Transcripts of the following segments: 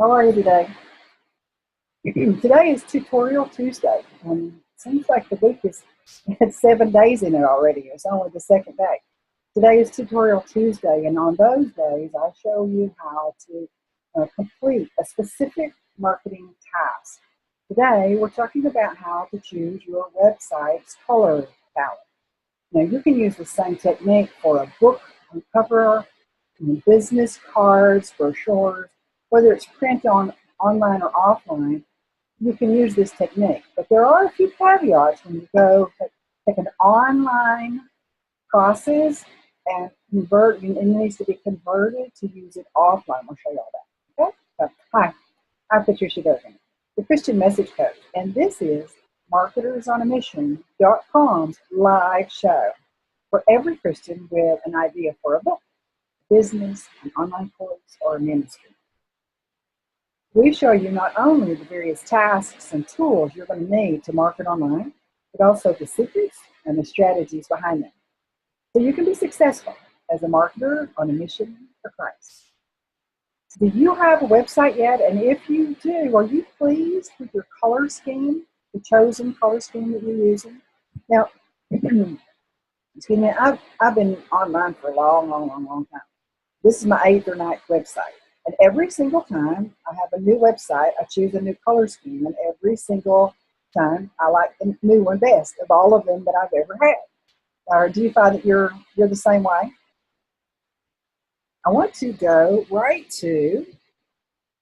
How are you today? Today is Tutorial Tuesday, and it seems like the week is had 7 days in it already. It's only the second day. Today is Tutorial Tuesday, and on those days, I show you how to complete a specific marketing task. Today, we're talking about how to choose your website's color palette. Now, you can use the same technique for a book cover, business cards, brochures, whether it's print online or offline. You can use this technique, but there are a few caveats when you go take an online process and convert. It needs to be converted to use it offline. We'll show you all that. Okay? So, hi, I'm Patricia Durkin, the Christian Message Coach, and this is MarketersOnAMission.com's live show for every Christian with an idea for a book, business, an online course, or a ministry. We show you not only the various tasks and tools you're going to need to market online, but also the secrets and the strategies behind them, so you can be successful as a marketer on a mission for Christ. Do you have a website yet? And if you do, are you pleased with your color scheme, the chosen color scheme that you're using? Now, excuse me, I've been online for a long time. This is my 8th or 9th website. And every single time I have a new website, I choose a new color scheme. And every single time I like the new one best of all of them that I've ever had. Or do you find that you're the same way? I want to go right to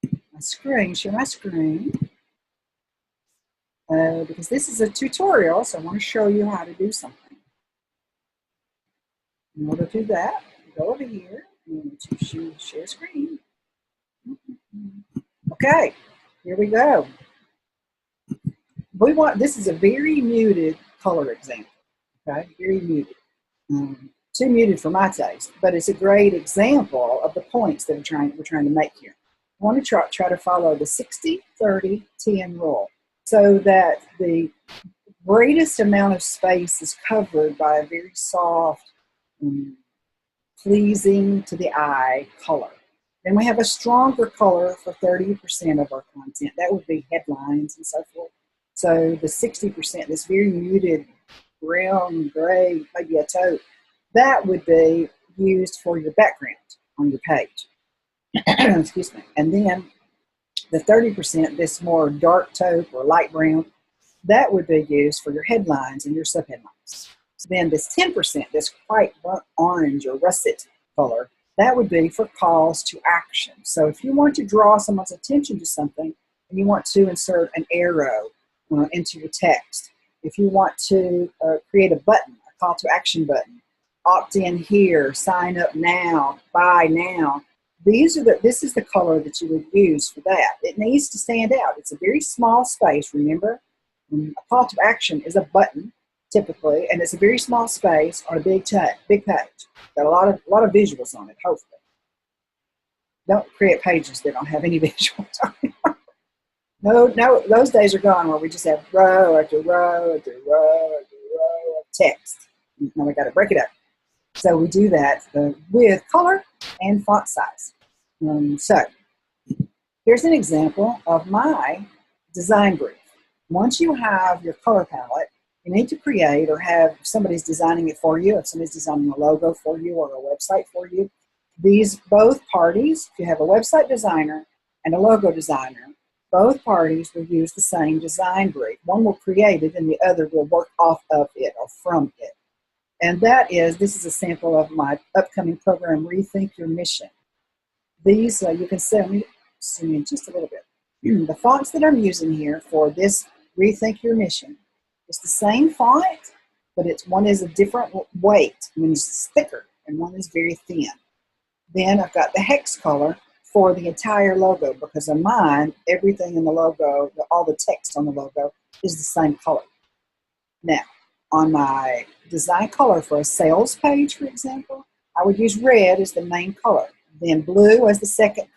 my screen, share my screen. Because this is a tutorial, so I want to show you how to do something. In order to do that, go over here and to share screen. Okay, here we go. This is a very muted color example. Okay, very muted. Too muted for my taste, but it's a great example of the points that we're trying to make here. I want to try to follow the 60-30-10 rule, so that the greatest amount of space is covered by a very soft, pleasing to the eye color. Then we have a stronger color for 30% of our content. That would be headlines and so forth. So the 60%, this very muted brown, gray, maybe a taupe, that would be used for your background on your page. Excuse me. And then the 30%, this more dark taupe or light brown, that would be used for your headlines and your subheadlines. So then this 10%, this quite burnt orange or russet color, that would be for calls to action. So if you want to draw someone's attention to something and you want to insert an arrow into your text, if you want to create a button, a call to action button, opt in here, sign up now, buy now, this is the color that you would use for that. It needs to stand out. It's a very small space, remember? A call to action is a button, typically, and it's a very small space on a big page. Got a lot of visuals on it, hopefully. Don't create pages that don't have any visuals on it. No, those days are gone where we just have row after row after row after row of text. Now we got to break it up. So we do that with color and font size. So here's an example of my design brief. Once you have your color palette, you need to create, or have somebody's designing it for you, if somebody's designing a logo for you or a website for you. Both parties, if you have a website designer and a logo designer, both parties will use the same design brief. One will create it and the other will work off of it or from it. And this is a sample of my upcoming program, Rethink Your Mission. These, you can see in just a little bit. The fonts that I'm using here for this Rethink Your Mission, it's the same font, but one is a different weight. It's thicker, and one is very thin. Then I've got the hex color for the entire logo, because on mine, everything in the logo, all the text on the logo is the same color. Now, on my design color for a sales page, for example, I would use red as the main color, then blue as the second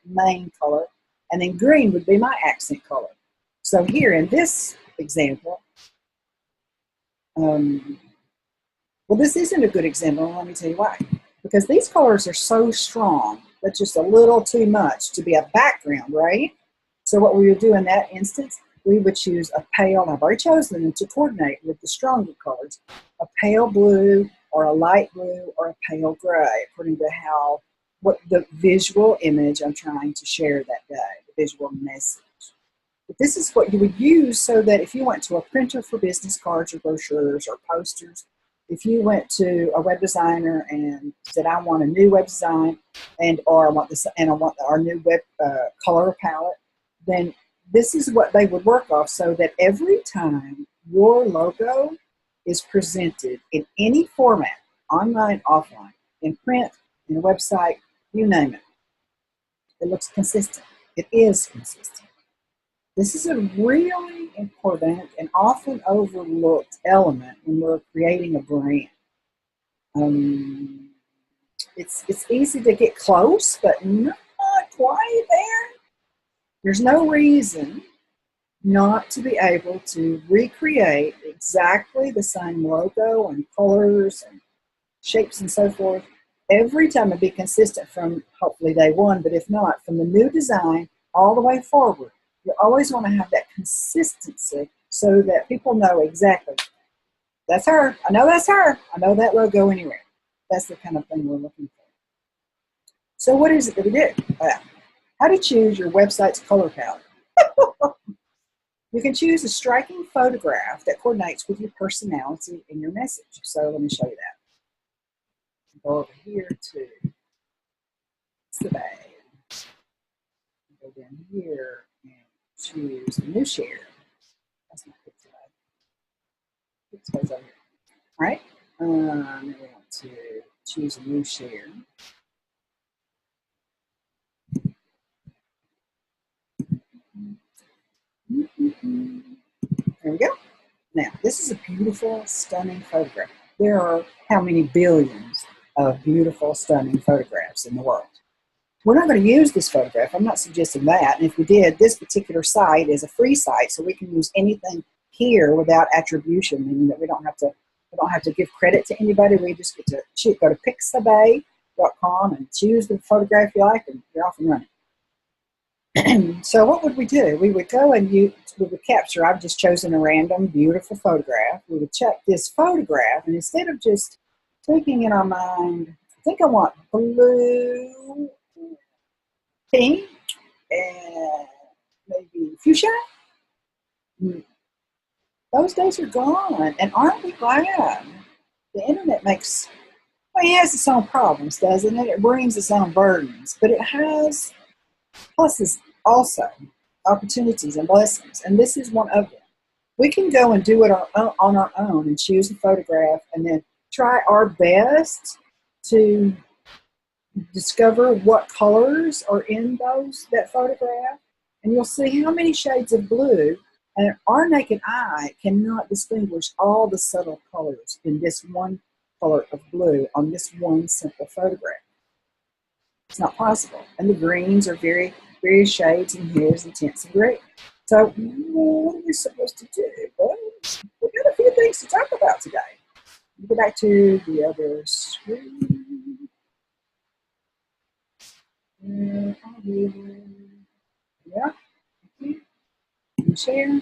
main color, and then green would be my accent color. So here in this example, this isn't a good example, and let me tell you why. Because these colors are so strong That's just a little too much to be a background, right? So what we would do in that instance, we would choose a pale, I've already chosen them to coordinate with the stronger colors, a pale blue or a light blue or a pale gray, according to what the visual image I'm trying to share that day, the visual message. But this is what you would use so that if you went to a printer for business cards or brochures or posters, if you went to a web designer and said, I want a new web design or I want this and I want our new web color palette, then this is what they would work off so that every time your logo is presented in any format, online, offline, in print, in a website, you name it, it looks consistent. It is consistent. This is a really important and often overlooked element when we're creating a brand. It's easy to get close, but not quite there. There's no reason not to be able to recreate exactly the same logo and colors and shapes and so forth every time, and be consistent from hopefully day one, but if not, from the new design all the way forward. You always want to have that consistency so that people know exactly, that's her, I know that's her, I know that logo anywhere. That's the kind of thing we're looking for. So what is it that we do? How to choose your website's color palette. You can choose a striking photograph that coordinates with your personality and your message. So let me show you that. Go over here to the bag. Go down here and choose a new share. That's not pixel bag. Pixel's over here. All right. Then we want to choose a new share. There we go. Now, this is a beautiful, stunning photograph. There are how many billions of beautiful, stunning photographs in the world? We're not going to use this photograph. I'm not suggesting that. And if we did, this particular site is a free site, so we can use anything here without attribution, meaning that we don't have to give credit to anybody. We just get to go to pixabay.com and choose the photograph you like, and you're off and running. So what would we do? We would go and we would capture, I've just chosen a random beautiful photograph. We would check this photograph, and instead of just thinking in our mind, I think I want blue, pink, and maybe fuchsia. Those days are gone, and aren't we glad? The internet makes, well, it has its own problems, doesn't it? It brings its own burdens, but it has pluses also, opportunities and blessings, and this is one of them. We can go and do it on our own and choose a photograph and then try our best to discover what colors are in that photograph, and you'll see how many shades of blue, and our naked eye cannot distinguish all the subtle colors in this one color of blue on this one simple photograph. It's not possible. And the greens are various shades and hues and tints and gray. So what are we supposed to do? Well, we've got a few things to talk about today. Go back to the other screen. Yeah. Share.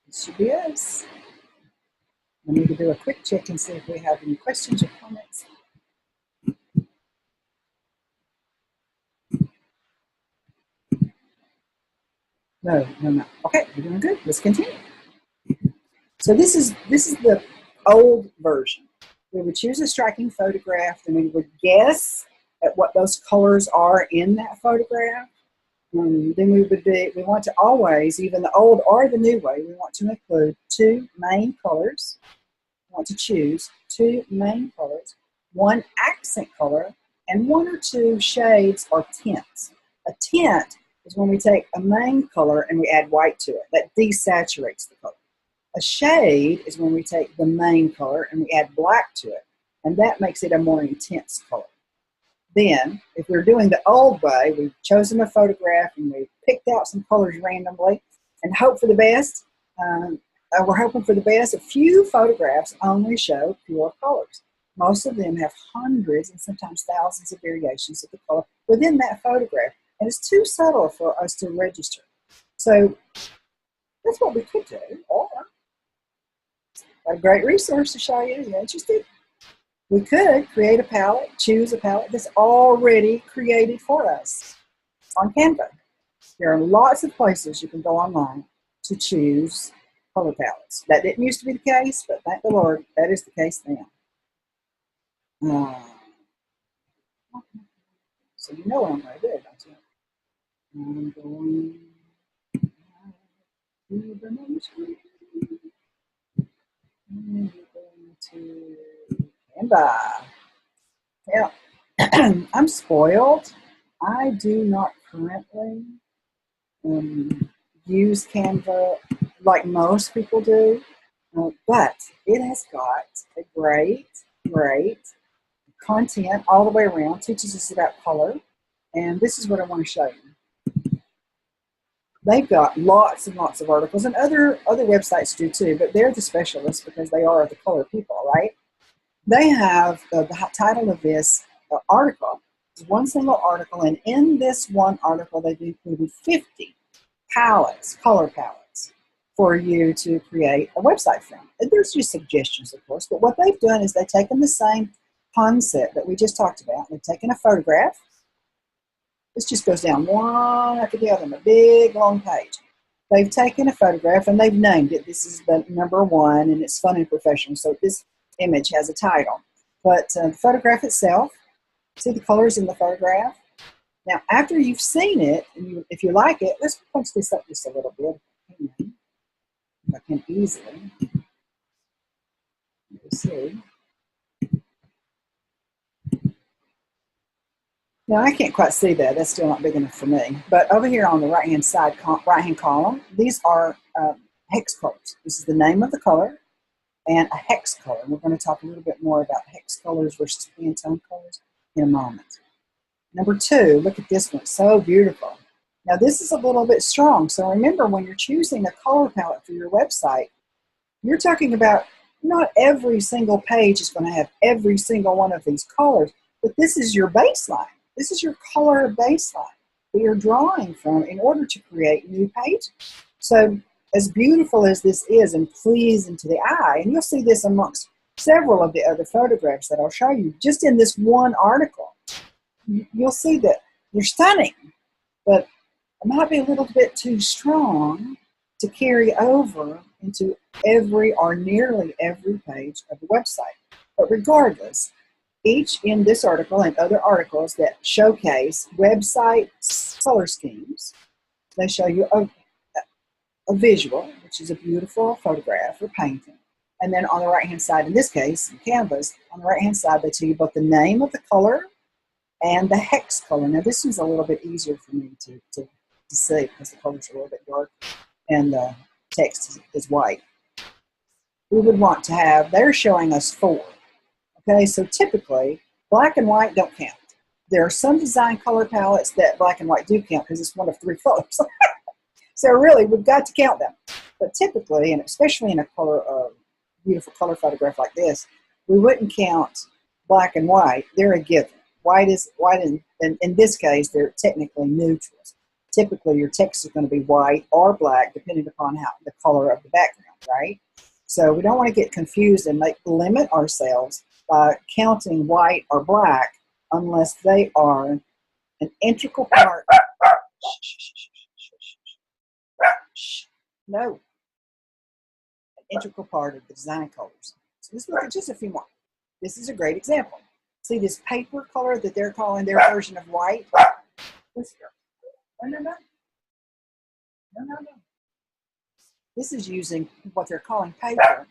This should be us. I need to do a quick check and see if we have any questions or comments. No. Okay, we're doing good. Let's continue. So this is the old version. We would choose a striking photograph, and we would guess at what those colors are in that photograph. Then we want to always, even the old or the new way, we want to include two main colors. We want to choose two main colors, one accent color, and one or two shades or tints. A tint is when we take a main color and we add white to it. That desaturates the color. A shade is when we take the main color and we add black to it, and that makes it a more intense color. Then, if we're doing the old way, we've chosen a photograph and we picked out some colors randomly and hope for the best. we're hoping for the best. A few photographs only show pure colors. Most of them have hundreds and sometimes thousands of variations of the color within that photograph. And it's too subtle for us to register. So that's what we could do. Or a great resource to show you. You're interested? We could create a palette, choose a palette that's already created for us on Canva. There are lots of places you can go online to choose color palettes. That didn't used to be the case, but thank the Lord, that is the case now. So you know what I'm going to do, don't you? I'm going to the main screen. And we're going to Canva. Now, I'm spoiled. I do not currently use Canva like most people do, but it has got a great content all the way around, teaches us about color, and this is what I want to show you. They've got lots and lots of articles, and other websites do too, but they're the specialists because they are the color people, right? They have the title of this article is one single article, and in this one article, they've included 50 palettes, color palettes, for you to create a website from. And there's just suggestions, of course, but what they've done is they've taken the same concept that we just talked about. They've taken a photograph. This just goes down one after the other on a big, long page. They've taken a photograph and they've named it. This is the number 1, and it's fun and professional. So this image has a title. But the photograph itself, see the colors in the photograph? Now, after you've seen it, and if you like it, let's punch this up just a little bit. If I can easily. Let's see. Now, I can't quite see that. That's still not big enough for me. But over here on the right-hand side, right-hand column, these are hex colors. This is the name of the color and a hex color. And we're going to talk a little bit more about hex colors versus Pantone colors in a moment. Number 2, look at this one. So beautiful. Now, this is a little bit strong. So remember, when you're choosing a color palette for your website, you're talking about not every single page is going to have every single one of these colors, but this is your baseline. This is your color baseline that you're drawing from in order to create new pages. So as beautiful as this is and pleasing to the eye, and you'll see this amongst several of the other photographs that I'll show you, just in this one article, you'll see that they're stunning, but it might be a little bit too strong to carry over into every or nearly every page of the website. But regardless, each in this article and other articles that showcase website color schemes, they show you a visual, which is a beautiful photograph or painting. And then on the right-hand side, in this case, in Canvas, on the right-hand side, they tell you both the name of the color and the hex color. Now, this one's a little bit easier for me to see because the colors are a little bit dark and the text is white. We would want to have, they're showing us 4. Okay, so typically, black and white don't count. There are some design color palettes that black and white do count because it's one of 3 colors. So really, we've got to count them. But typically, and especially in a color, beautiful color photograph like this, we wouldn't count black and white. They're a given. White in this case, they're technically neutrals. Typically, your text is going to be white or black, depending upon the color of the background, right? So we don't want to get confused and limit ourselves by counting white or black unless they are an integral part. No, an integral part of the design colors. So let's look at just a few more. This is a great example. See this paper color that they're calling their version of white? Let's go. No. This is using what they're calling paper,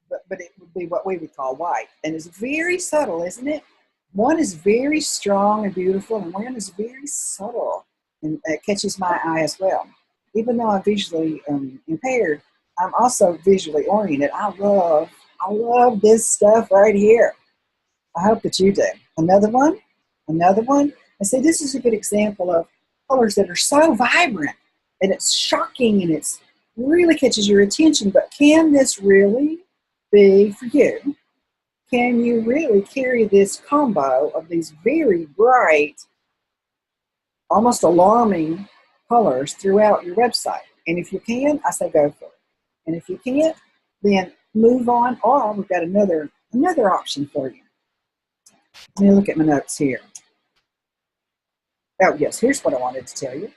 but it would be what we would call white. And it's very subtle, isn't it? One is very strong and beautiful, and one is very subtle, and it catches my eye as well. Even though I'm visually impaired, I'm also visually oriented. I love this stuff right here. I hope that you do. Another one. And see, this is a good example of colors that are so vibrant, and it's shocking, and it's really catches your attention, but can this really be for you? Can you really carry this combo of these very bright, almost alarming colors throughout your website? And if you can, I say go for it. And if you can't, then move on, or we've got another option for you. Let me look at my notes here. Oh, yes, here's what I wanted to tell you.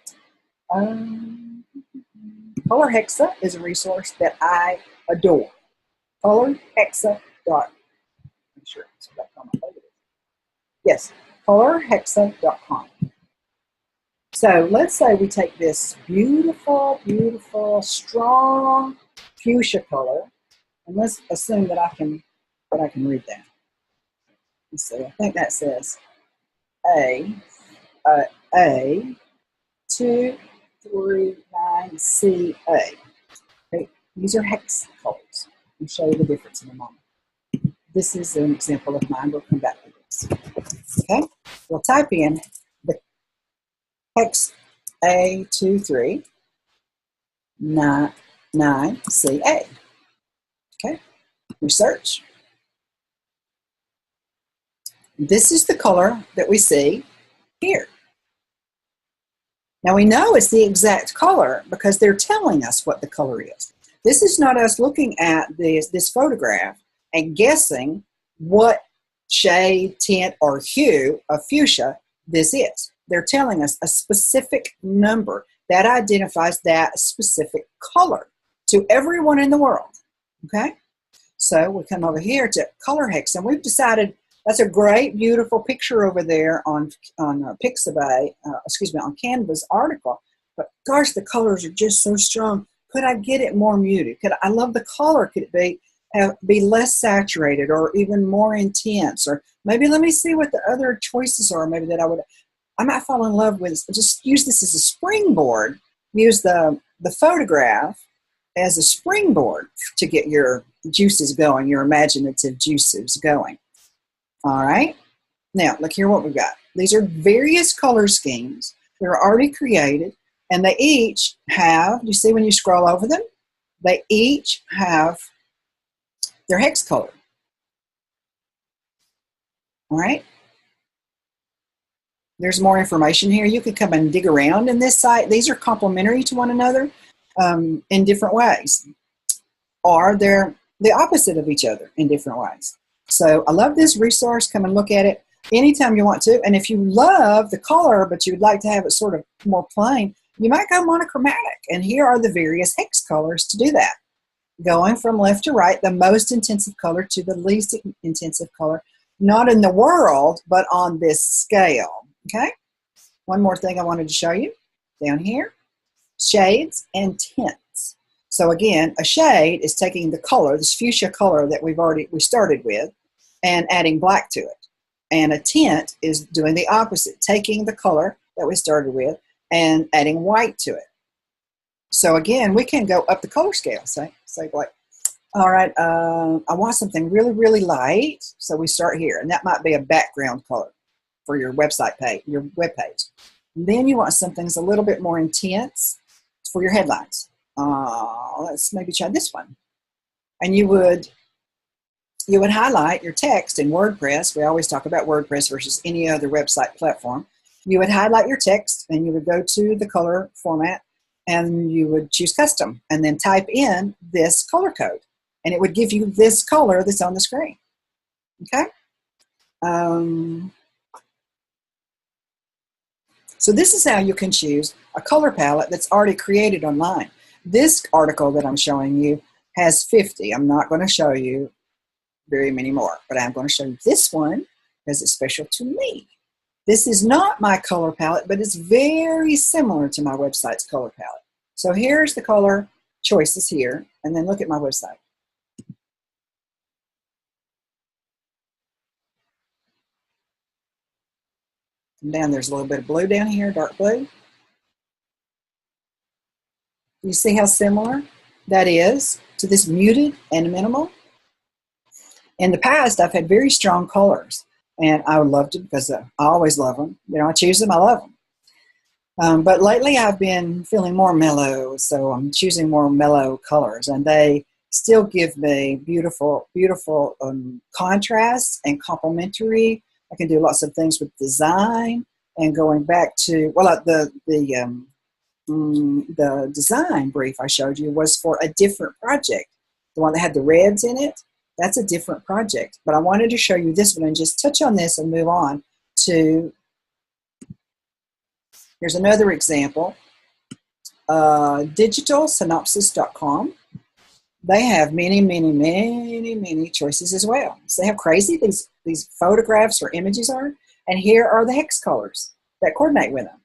Color Hexa is a resource that I adore. ColorHexa.com. I'm sure it's .com. Yes, ColorHexa.com. So let's say we take this beautiful, beautiful, strong fuchsia color, and let's assume that I can read that. Let's see. I think that says A239CA. Okay, these are hex colors. I'll show you the difference in a moment. This is an example of mine. We'll come back to this. Okay, we'll type in the hex A239CA. Okay, research. This is the color that we see here. Now we know it's the exact color because they're telling us what the color is. This is not us looking at this photograph and guessing what shade, tint, or hue of fuchsia this is. They're telling us a specific number that identifies that specific color to everyone in the world. Okay? So we come over here to Color Hexa, and we've decided that's a great, beautiful picture over there on Pixabay, on Canva's article. But gosh, the colors are just so strong. Could I get it more muted? I love the color. Could it be less saturated or even more intense? Or maybe let me see what the other choices are. Maybe that I might fall in love with. Just use this as a springboard. Use the photograph as a springboard to get your juices going, your imaginative juices going. All right. Now, look here what we've got. These are various color schemes. They're already created, and they each have, you see when you scroll over them, they each have their hex color. All right. There's more information here. You could come and dig around in this site. These are complementary to one another in different ways, or they're the opposite of each other in different ways. So I love this resource. Come and look at it anytime you want to. And if you love the color, but you would like to have it sort of more plain, you might go monochromatic. And here are the various hex colors to do that. Going from left to right, the most intensive color to the least intensive color, not in the world, but on this scale. Okay? One more thing I wanted to show you down here. Shades and tints. So again, a shade is taking the color, this fuchsia color that we started with, and adding black to it. And a tint is doing the opposite, taking the color that we started with and adding white to it. So again, we can go up the color scale. Say like, all right, I want something really, really light. So we start here, and that might be a background color for your website page, your web page. And then you want something that's a little bit more intense for your headlines. Let's maybe try this one. And you would highlight your text in WordPress. We always talk about WordPress versus any other website platform. You would highlight your text, and you would go to the color format, and you would choose custom, and then type in this color code, and it would give you this color that's on the screen. Okay? So this is how you can choose a color palette that's already created online. This article that I'm showing you has 50. I'm not going to show you very many more, but I'm going to show you this one because it's special to me. This is not my color palette, but it's very similar to my website's color palette. So here's the color choices here, and then look at my website. And down there's a little bit of blue down here, dark blue. You see how similar that is to this muted and minimal? In the past, I've had very strong colors, and I would love to because I always love them. You know, I choose them, I love them. But lately I've been feeling more mellow, so I'm choosing more mellow colors, and they still give me beautiful, beautiful contrast and complementary. I can do lots of things with design and going back to, well, the design brief I showed you was for a different project. The one that had the reds in it, that's a different project. But I wanted to show you this one and just touch on this and move on to, here's another example. Digitalsynopsis.com. They have many, many, many, many choices as well. So they have crazy these photographs or images are, and here are the hex colors that coordinate with them.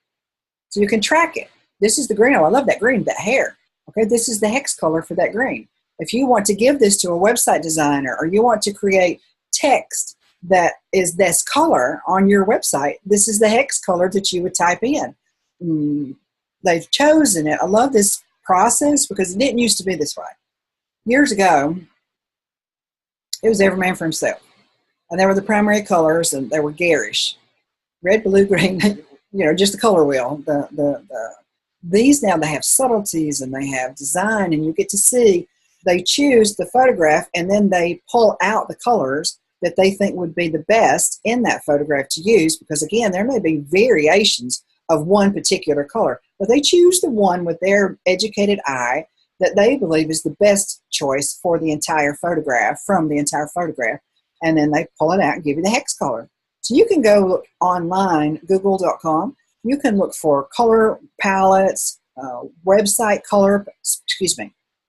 So you can track it. This is the green. Oh, I love that green, that hair. Okay, this is the hex color for that green. If you want to give this to a website designer or you want to create text that is this color on your website, this is the hex color that you would type in. They've chosen it. I love this process because it didn't used to be this way. Years ago, it was every man for himself. And there were the primary colors, and they were garish. Red, blue, green, just the color wheel. These now, they have subtleties and they have design, and you get to see, they choose the photograph and then they pull out the colors that they think would be the best in that photograph to use, because again, there may be variations of one particular color, but they choose the one with their educated eye that they believe is the best choice for the entire photograph, from the entire photograph, and then they pull it out and give you the hex color. So you can go look online, google.com, you can look for color palettes, website color,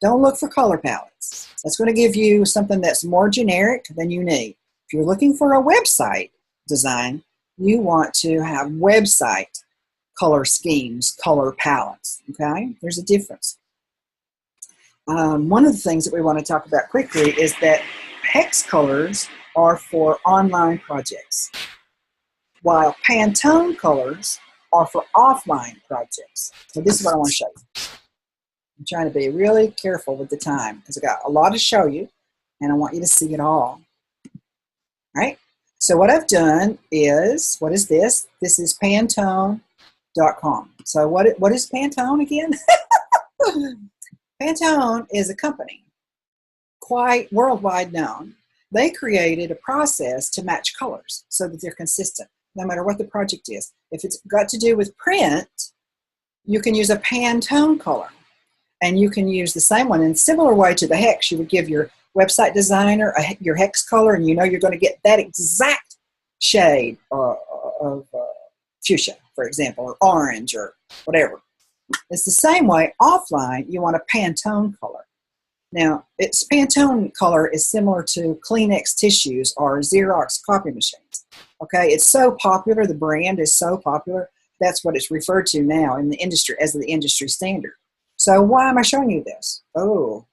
don't look for color palettes. That's going to give you something that's more generic than you need. If you're looking for a website design, you want to have website color schemes, color palettes, okay? There's a difference. One of the things that we want to talk about quickly is that hex colors are for online projects, while Pantone colors are for offline projects. So this is what I want to show you. I'm trying to be really careful with the time because I got a lot to show you, and I want you to see it all. All right? So what I've done is, what is this? This is Pantone.com. So what is Pantone again? Pantone is a company, quite worldwide known. They created a process to match colors so that they're consistent, no matter what the project is. If it's got to do with print, you can use a Pantone color. And you can use the same one in a similar way to the hex. You would give your website designer your hex color, and you know you're going to get that exact shade of fuchsia, for example, or orange, or whatever. It's the same way offline. You want a Pantone color. Now, its Pantone color is similar to Kleenex tissues or Xerox copy machines. Okay, it's so popular. The brand is so popular. That's what it's referred to now in the industry as the industry standard. So why am I showing you this? Oh,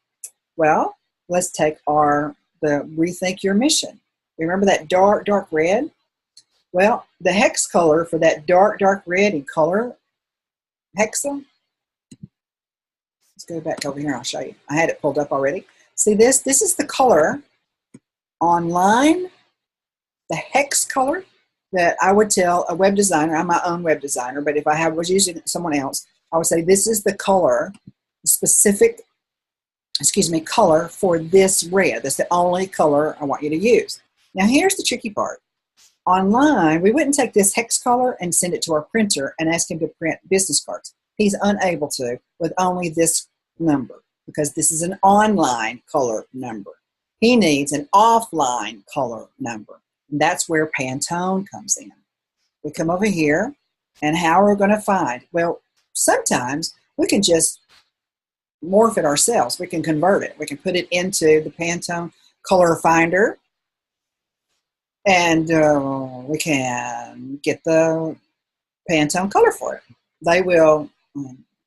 well, let's take the Rethink Your Mission. Remember that dark, dark red? Well, the hex color for that dark, dark red in color hexa. Let's go back over here and I'll show you. I had it pulled up already. See this? This is the color online, the hex color that I would tell a web designer. I'm my own web designer, but if I was using someone else, I would say this is the color, specific, color for this red. That's the only color I want you to use. Now here's the tricky part. Online, we wouldn't take this hex color and send it to our printer and ask him to print business cards. He's unable to with only this number because this is an online color number. He needs an offline color number. And that's where Pantone comes in. We come over here, and how are we going to find? Well, sometimes we can just morph it ourselves. We can convert it. We can put it into the Pantone color finder, and we can get the Pantone color for it. They will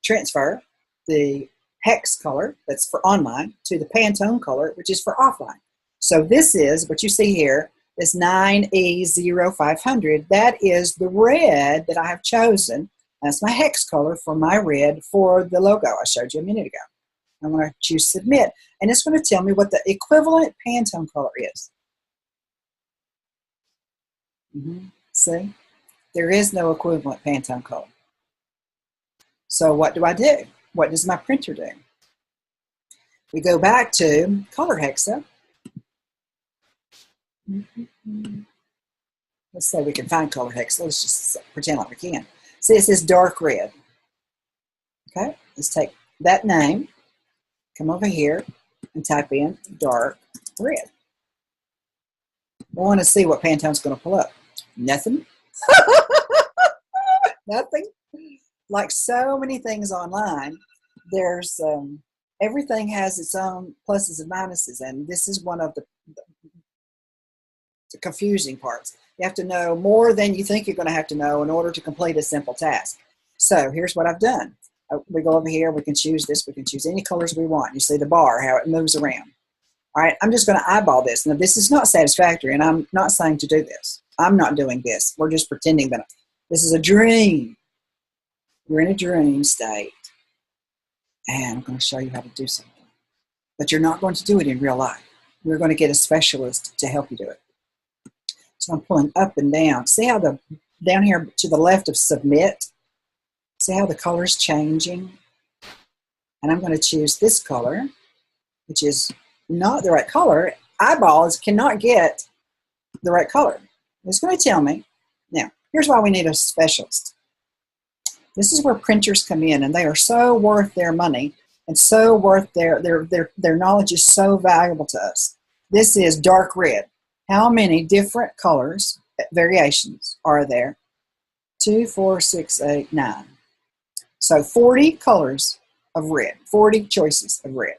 transfer the hex color that's for online to the Pantone color, which is for offline. So this is what you see here, this 9E0500. That is the red that I have chosen. That's my hex color for my red for the logo I showed you a minute ago. I'm going to choose submit, and it's going to tell me what the equivalent Pantone color is. See? There is no equivalent Pantone color. So what do I do? What does my printer do? We go back to Color Hexa. Let's say we can find Color Hexa. Let's just pretend like we can. See, it says dark red. Okay, let's take that name, come over here, and type in dark red. We want to see what Pantone's going to pull up. Nothing. Nothing. Like so many things online, there's everything has its own pluses and minuses, and this is one of the confusing parts. You have to know more than you think you're going to have to know in order to complete a simple task. So here's what I've done. We go over here, we can choose this, we can choose any colors we want. You see the bar, how it moves around. All right, I'm just going to eyeball this. Now, this is not satisfactory, and I'm not saying to do this. I'm not doing this. We're just pretending that this is a dream. You're in a dream state, and I'm going to show you how to do something. But you're not going to do it in real life. You're going to get a specialist to help you do it. So I'm pulling up and down. See how down here to the left of submit, see how the color's changing? And I'm going to choose this color, which is not the right color. Eyeballs cannot get the right color. It's going to tell me. Now, here's why we need a specialist. This is where printers come in, and they are so worth their money and so worth their knowledge is so valuable to us. This is dark red. How many different colors, variations, are there? 2, 4, 6, 8, 9. So 40 colors of red, 40 choices of red.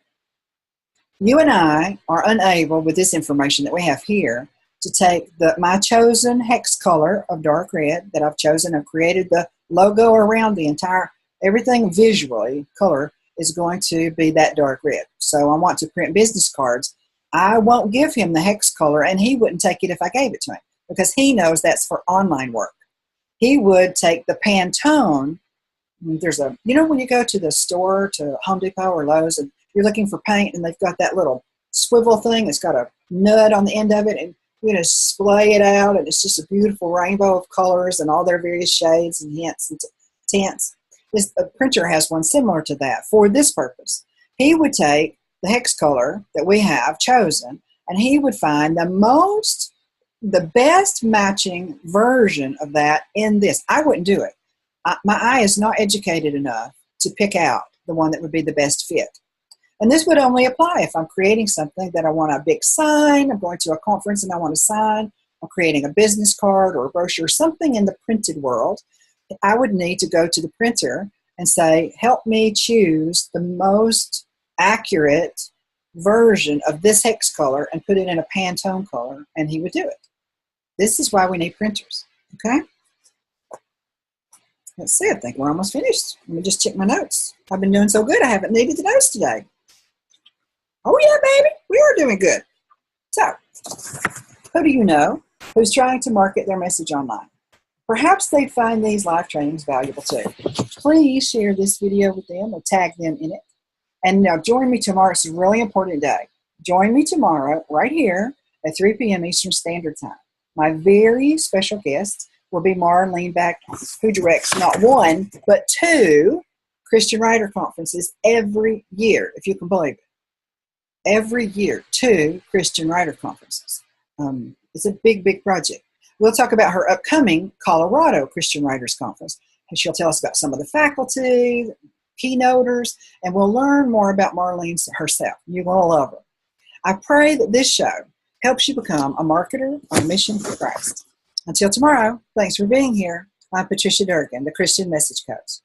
You and I are unable, with this information that we have here, to take my chosen hex color of dark red that I've chosen. I've created the logo around the entire, everything visually, color, is going to be that dark red. So I want to print business cards. I won't give him the hex color, and he wouldn't take it if I gave it to him, because he knows that's for online work. He would take the Pantone. There's a, you know, when you go to the store, to Home Depot or Lowe's, and you're looking for paint, and they've got that little swivel thing that's got a nut on the end of it, and you know, splay it out, and it's just a beautiful rainbow of colors and all their various shades and hints and tints. This printer has one similar to that for this purpose. He would take the hex color that we have chosen, and he would find the best matching version of that in this. I wouldn't do it. My eye is not educated enough to pick out the one that would be the best fit. And this would only apply if I'm creating something that I want a big sign, I'm going to a conference and I want a sign, I'm creating a business card or a brochure, something in the printed world. I would need to go to the printer and say, help me choose the most accurate version of this hex color and put it in a Pantone color, and he would do it. This is why we need printers, okay? Let's see, I think we're almost finished. Let me just check my notes. I've been doing so good, I haven't needed the notes today. Oh yeah, baby, we are doing good. So, who do you know who's trying to market their message online? Perhaps they'd find these live trainings valuable too. Please share this video with them or tag them in it. And now join me tomorrow. It's a really important day. Join me tomorrow right here at 3 p.m. Eastern Standard Time. My very special guest will be Marlene Backton, who directs not one, but 2 Christian Writer Conferences every year, if you can believe it. Every year, 2 Christian Writer Conferences. It's a big, big project. We'll talk about her upcoming Colorado Christian Writers Conference. And she'll tell us about some of the faculty, keynoters, and we'll learn more about Marlene herself. You're going to love her. I pray that this show helps you become a marketer on a mission for Christ. Until tomorrow, thanks for being here. I'm Patricia Durgan, the Christian Message Coach.